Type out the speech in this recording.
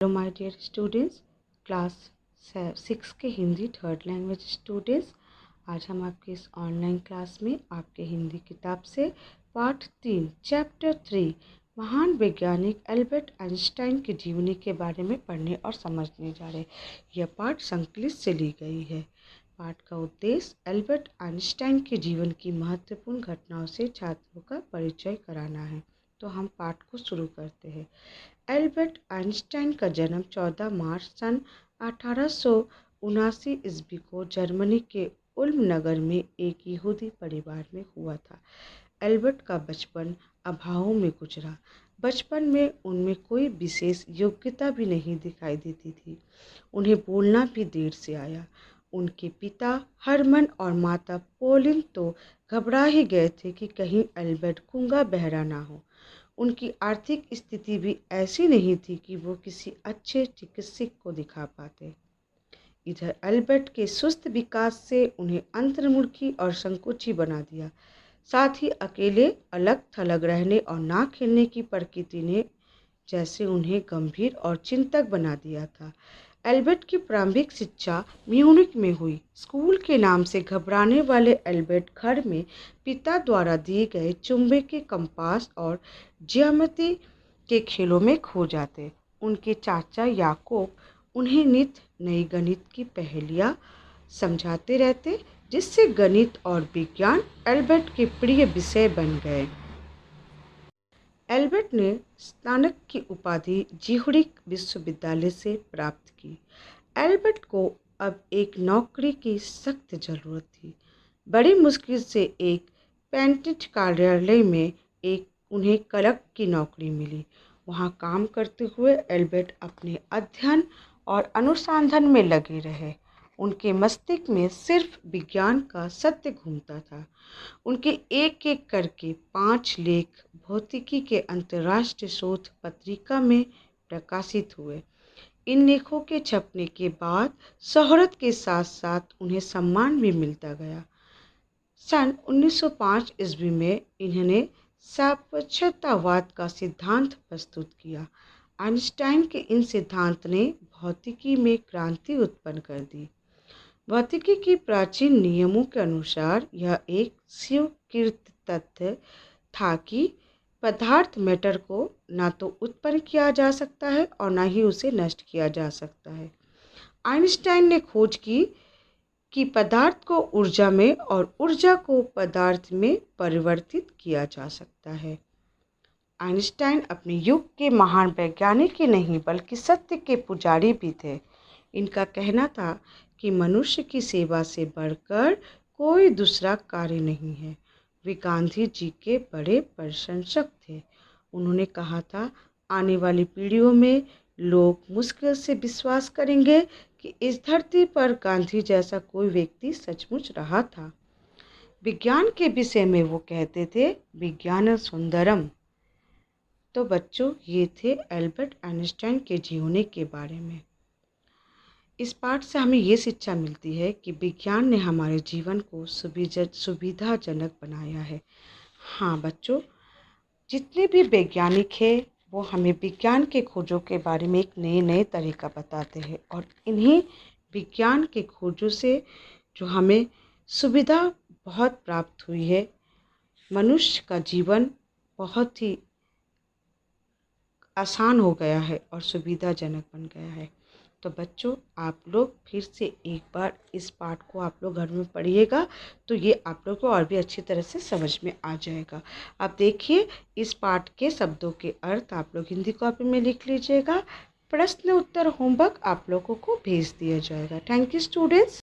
Hello my dear students, class 6 के Hindi third language students, आज हम आपके इस ऑनलाइन क्लास में आपके हिंदी किताब से पाठ 3 चैप्टर 3 महान वैज्ञानिक एल्बर्ट आइंस्टाइन की जीवनी के बारे में पढ़ने और समझने जा रहे हैं। यह पाठ संकलित से ली गई है। पाठ का उद्देश्य एल्बर्ट आइंस्टाइन के जीवन की महत्वपूर्ण घटनाओं से छात्रों का परिचय कराना है। तो हम पाठ को शुरू करते हैं। एल्बर्ट आइंस्टाइन का जन्म 14 मार्च सन 1879 ईस्वी को जर्मनी के उल्म नगर में एक यहूदी परिवार में हुआ था। एल्बर्ट का बचपन अभावों में गुजरा। बचपन में उनमें कोई विशेष योग्यता भी नहीं दिखाई देती थी। उन्हें बोलना भी देर से आया। उनके पिता हरमन और माता पोलिन तो घबरा ही गए थे कि कहीं एल्बर्ट गूंगा बहरा ना हो। उनकी आर्थिक स्थिति भी ऐसी नहीं थी कि वो किसी अच्छे चिकित्सक को दिखा पाते। इधर एल्बर्ट के सुस्त विकास से उन्हें अंतर्मुखी और संकोची बना दिया। साथ ही अकेले अलग थलग रहने और ना खेलने की प्रकृति ने जैसे उन्हें गंभीर और चिंतक बना दिया था। एल्बर्ट की प्रारंभिक शिक्षा म्यूनिख में हुई। स्कूल के नाम से घबराने वाले एल्बर्ट घर में पिता द्वारा दिए गए चुंबकीय कंपास और ज्यामिति के खेलों में खो जाते। उनके चाचा याकूब उन्हें नित्य नई गणित की पहेलियां समझाते रहते, जिससे गणित और विज्ञान एल्बर्ट के प्रिय विषय बन गए। एल्बर्ट ने स्नातक की उपाधि ज्यूरिख विश्वविद्यालय से प्राप्त की। एल्बर्ट को अब एक नौकरी की सख्त जरूरत थी। बड़ी मुश्किल से एक पेटेंट कार्यालय में उन्हें क्लर्क की नौकरी मिली। वहां काम करते हुए एल्बर्ट अपने अध्ययन और अनुसंधान में लगे रहे। उनके मस्तिष्क में सिर्फ विज्ञान का सत्य घूमता था। उनके एक एक करके 5 लेख भौतिकी के अंतर्राष्ट्रीय शोध पत्रिका में प्रकाशित हुए। इन लेखों के छपने के बाद शोहरत के साथ साथ उन्हें सम्मान भी मिलता गया। सन 1905 ईस्वी में इन्होंने सापेक्षतावाद का सिद्धांत प्रस्तुत किया। आइंस्टाइन के इन सिद्धांत ने भौतिकी में क्रांति उत्पन्न कर दी। भौतिकी की प्राचीन नियमों के अनुसार यह एक स्वीकृत तथ्य था कि पदार्थ मैटर को ना तो उत्पन्न किया जा सकता है और ना ही उसे नष्ट किया जा सकता है। आइंस्टाइन ने खोज की कि पदार्थ को ऊर्जा में और ऊर्जा को पदार्थ में परिवर्तित किया जा सकता है। आइंस्टाइन अपने युग के महान वैज्ञानिक ही नहीं बल्कि सत्य के पुजारी भी थे। इनका कहना था कि मनुष्य की सेवा से बढ़कर कोई दूसरा कार्य नहीं है। वे गांधी जी के बड़े प्रशंसक थे। उन्होंने कहा था, आने वाली पीढ़ियों में लोग मुश्किल से विश्वास करेंगे कि इस धरती पर गांधी जैसा कोई व्यक्ति सचमुच रहा था। विज्ञान के विषय में वो कहते थे, विज्ञान सुंदरम। तो बच्चों, ये थे एल्बर्ट आइंस्टाइन के जीवनी के बारे में। इस पाठ से हमें ये शिक्षा मिलती है कि विज्ञान ने हमारे जीवन को सुविधाजनक बनाया है। हाँ बच्चों, जितने भी वैज्ञानिक हैं वो हमें विज्ञान के खोजों के बारे में एक नए तरीका बताते हैं और इन्हीं विज्ञान के खोजों से जो हमें सुविधा बहुत प्राप्त हुई है, मनुष्य का जीवन बहुत ही आसान हो गया है और सुविधाजनक बन गया है। तो बच्चों, आप लोग फिर से एक बार इस पाठ को आप लोग घर में पढ़िएगा तो ये आप लोग को और भी अच्छी तरह से समझ में आ जाएगा। अब देखिए, इस पाठ के शब्दों के अर्थ आप लोग हिंदी कॉपी में लिख लीजिएगा। प्रश्न उत्तर होमवर्क आप लोगों को भेज दिया जाएगा। Thank you students.